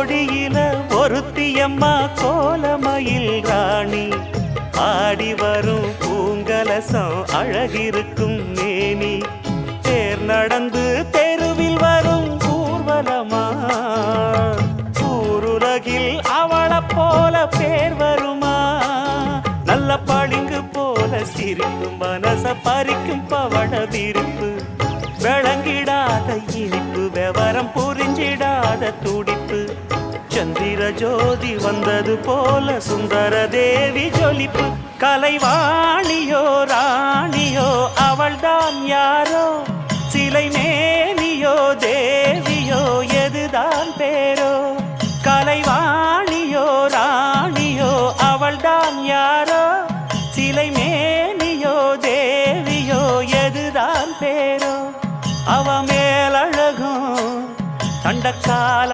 கோடியில ஒருத்தியம்மா கோலமயில் ராணி ஆடி வரும் பூங்கலசம் அழகிருக்கும் மேனி தேர் நடந்து தெருவில் வரும் ஊர்வலமா ஊருலகில் அவளை போல பேர் வருமா நல்ல பளிங்கு போல சிரிக்கும் மனச பறிக்கும் பவள விருப்பு விளங்கிடாத இனிப்பு விவரம் புரிஞ்சிடாத துடிப்பு சந்திர ஜோதி வந்தது போல சுந்தர தேவி ஜொலிப்பு கலைவாணியோ ராணியோ அவள்தான் யாரோ சிலை மேனியோ தேவியோ எதுதான்